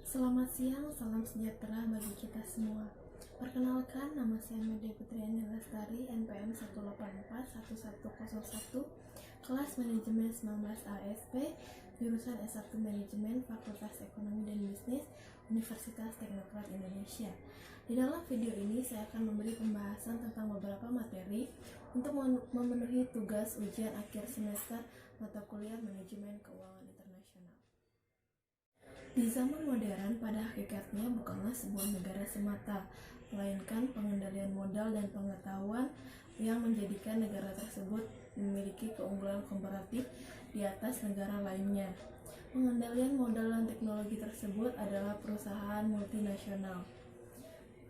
Selamat siang, salam sejahtera bagi kita semua. Perkenalkan, nama saya Media Putriani Lestari, NPM 1841101, kelas Manajemen 19 ASP, jurusan S1 Manajemen, Fakultas Ekonomi dan Bisnis, Universitas Teknokrat Indonesia. Di dalam video ini saya akan memberi pembahasan tentang beberapa materi untuk memenuhi tugas ujian akhir semester mata kuliah Manajemen Keuangan Internasional. Di zaman modern, pada hakikatnya bukanlah sebuah negara semata, melainkan pengendalian modal dan pengetahuan yang menjadikan negara tersebut memiliki keunggulan komparatif di atas negara lainnya. Pengendalian modal dan teknologi tersebut adalah perusahaan multinasional.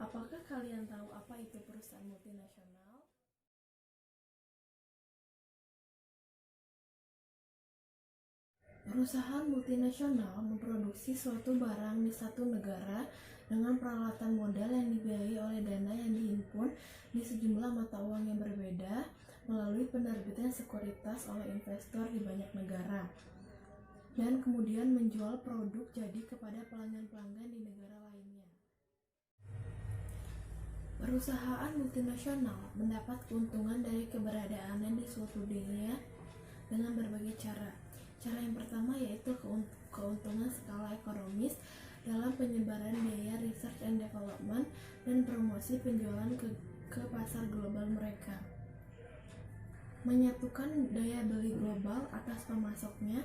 Apakah kalian tahu apa itu perusahaan multinasional? Perusahaan multinasional memproduksi suatu barang di satu negara dengan peralatan modal yang dibiayai oleh dana yang dihimpun di sejumlah mata uang yang berbeda melalui penerbitan sekuritas oleh investor di banyak negara, dan kemudian menjual produk jadi kepada pelanggan-pelanggan di negara lainnya. Perusahaan multinasional mendapat keuntungan dari keberadaannya di seluruh dunia dengan berbagai cara. Cara yang pertama yaitu keuntungan skala ekonomis dalam penyebaran biaya research and development dan promosi penjualan ke pasar global mereka. Menyatukan daya beli global atas pemasoknya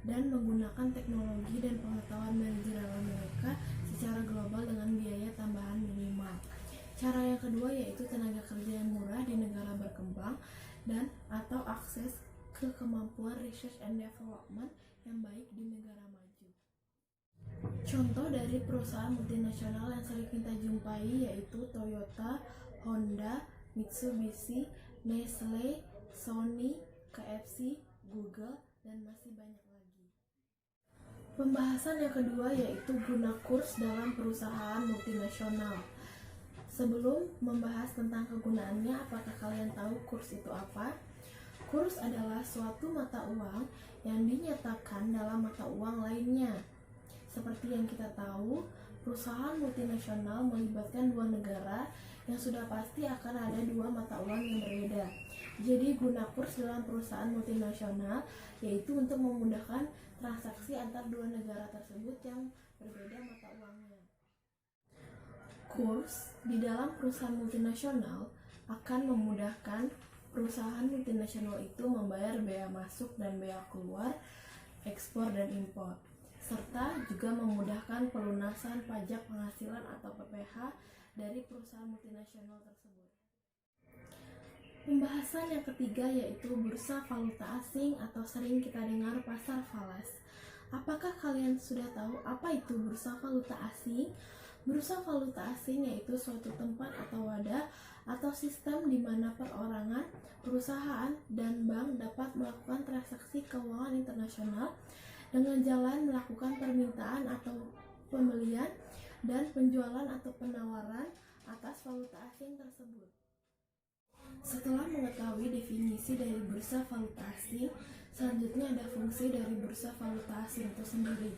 dan menggunakan teknologi dan pengetahuan manajerial mereka secara global dengan biaya tambahan minimal. Cara yang kedua yaitu tenaga kerja yang murah di negara berkembang dan atau akses ke kemampuan research and development yang baik di negara maju. Contoh dari perusahaan multinasional yang sering kita jumpai yaitu Toyota, Honda, Mitsubishi, Nestle, Sony, KFC, Google, dan masih banyak lagi. Pembahasan yang kedua yaitu guna kurs dalam perusahaan multinasional. Sebelum membahas tentang kegunaannya, apakah kalian tahu kurs itu apa? Kurs adalah suatu mata uang yang dinyatakan dalam mata uang lainnya. Seperti yang kita tahu, perusahaan multinasional melibatkan dua negara yang sudah pasti akan ada dua mata uang yang berbeda. Jadi guna kurs dalam perusahaan multinasional yaitu untuk memudahkan transaksi antar dua negara tersebut yang berbeda mata uangnya. Kurs di dalam perusahaan multinasional akan memudahkan perusahaan multinasional itu membayar bea masuk dan bea keluar, ekspor dan impor, serta juga memudahkan pelunasan pajak penghasilan atau PPh dari perusahaan multinasional tersebut. Pembahasan yang ketiga yaitu bursa valuta asing atau sering kita dengar pasar falas. Apakah kalian sudah tahu apa itu bursa valuta asing? Bursa valuta asing yaitu suatu tempat atau wadah atau sistem di mana perorangan, perusahaan, dan bank dapat melakukan transaksi keuangan internasional dengan jalan melakukan permintaan atau pembelian dan penjualan atau penawaran atas valuta asing tersebut. Setelah mengetahui definisi dari bursa valuta asing, selanjutnya ada fungsi dari bursa valuta asing itu sendiri.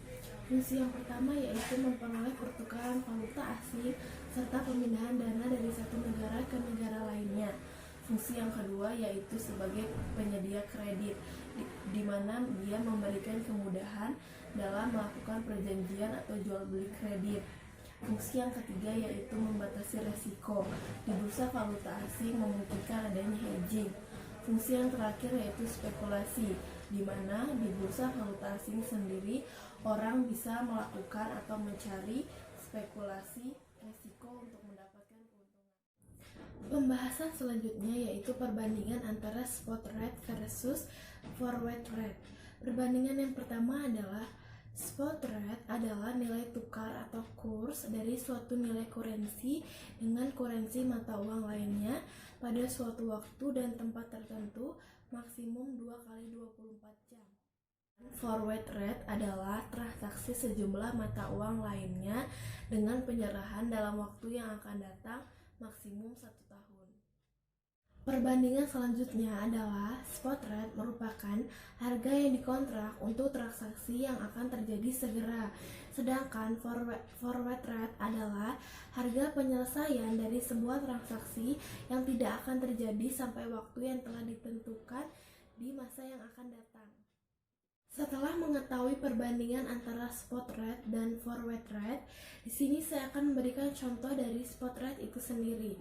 Fungsi yang pertama yaitu memperoleh pertukaran valuta asing serta pemindahan dana dari satu negara ke negara lainnya. Fungsi yang kedua yaitu sebagai penyedia kredit, di mana dia memberikan kemudahan dalam melakukan perjanjian atau jual beli kredit. Fungsi yang ketiga yaitu membatasi resiko. Di bursa valuta asing memungkinkan adanya hedging. Fungsi yang terakhir yaitu spekulasi, di mana di bursa valuta asing sendiri orang bisa melakukan atau mencari spekulasi resiko untuk mendapatkan keuntungan. Pembahasan selanjutnya yaitu perbandingan antara spot rate versus forward rate. Perbandingan yang pertama adalah spot rate adalah nilai tukar atau kurs dari suatu nilai kurensi dengan kurensi mata uang lainnya pada suatu waktu dan tempat tertentu maksimum 2 kali 24 jam. Forward rate adalah transaksi sejumlah mata uang lainnya dengan penyerahan dalam waktu yang akan datang maksimum 1 tahun. Perbandingan selanjutnya adalah spot rate merupakan harga yang dikontrak untuk transaksi yang akan terjadi segera. Sedangkan forward rate adalah harga penyelesaian dari sebuah transaksi yang tidak akan terjadi sampai waktu yang telah ditentukan di masa yang akan datang. Setelah mengetahui perbandingan antara spot rate dan forward rate, di sini saya akan memberikan contoh dari spot rate itu sendiri.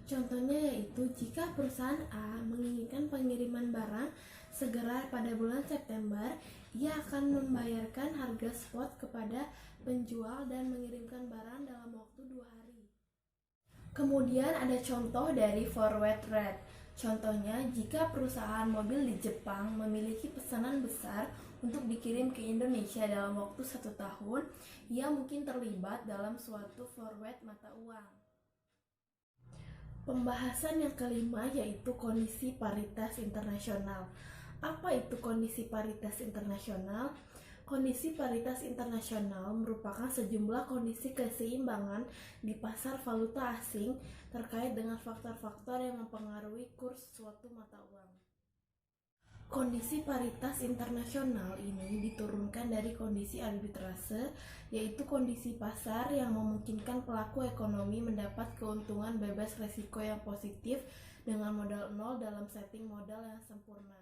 Contohnya yaitu jika perusahaan A menginginkan pengiriman barang segera pada bulan September, ia akan membayarkan harga spot kepada penjual dan mengirimkan barang dalam waktu 2 hari. Kemudian ada contoh dari forward rate. Contohnya, jika perusahaan mobil di Jepang memiliki pesanan besar untuk dikirim ke Indonesia dalam waktu 1 tahun, ia mungkin terlibat dalam suatu forward mata uang. Pembahasan yang kelima yaitu kondisi paritas internasional. Apa itu kondisi paritas internasional? Kondisi paritas internasional merupakan sejumlah kondisi keseimbangan di pasar valuta asing terkait dengan faktor-faktor yang mempengaruhi kurs suatu mata uang. Kondisi paritas internasional ini diturunkan dari kondisi arbitrase, yaitu kondisi pasar yang memungkinkan pelaku ekonomi mendapat keuntungan bebas risiko yang positif dengan modal nol dalam setting modal yang sempurna,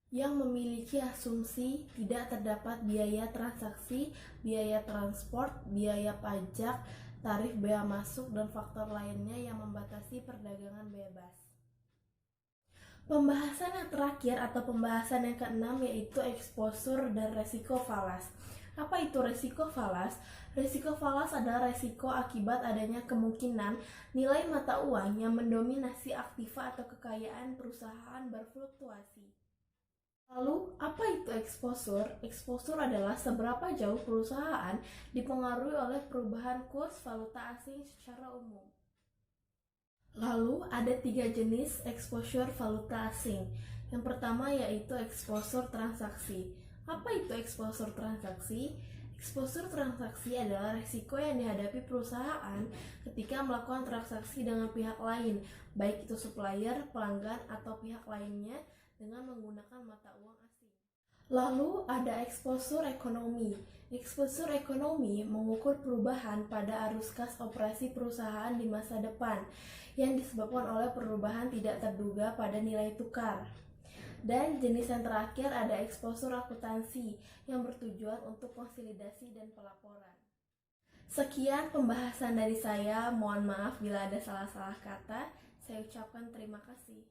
yang memiliki asumsi tidak terdapat biaya transaksi, biaya transport, biaya pajak, tarif bea masuk, dan faktor lainnya yang membatasi perdagangan bebas. Pembahasan yang terakhir atau pembahasan yang keenam yaitu exposure dan resiko falas. Apa itu resiko falas? Resiko falas adalah resiko akibat adanya kemungkinan nilai mata uang yang mendominasi aktiva atau kekayaan perusahaan berfluktuasi. Lalu, apa itu exposure? Exposure adalah seberapa jauh perusahaan dipengaruhi oleh perubahan kurs valuta asing secara umum. Lalu, ada 3 jenis exposure valuta asing. Yang pertama yaitu exposure transaksi. Apa itu exposure transaksi? Exposure transaksi adalah risiko yang dihadapi perusahaan ketika melakukan transaksi dengan pihak lain, baik itu supplier, pelanggan, atau pihak lainnya dengan menggunakan mata uang asing. Lalu ada exposure ekonomi. Exposure ekonomi mengukur perubahan pada arus kas operasi perusahaan di masa depan yang disebabkan oleh perubahan tidak terduga pada nilai tukar. Dan jenis yang terakhir ada exposure akuntansi yang bertujuan untuk konsolidasi dan pelaporan. Sekian pembahasan dari saya, mohon maaf bila ada salah-salah kata. Saya ucapkan terima kasih.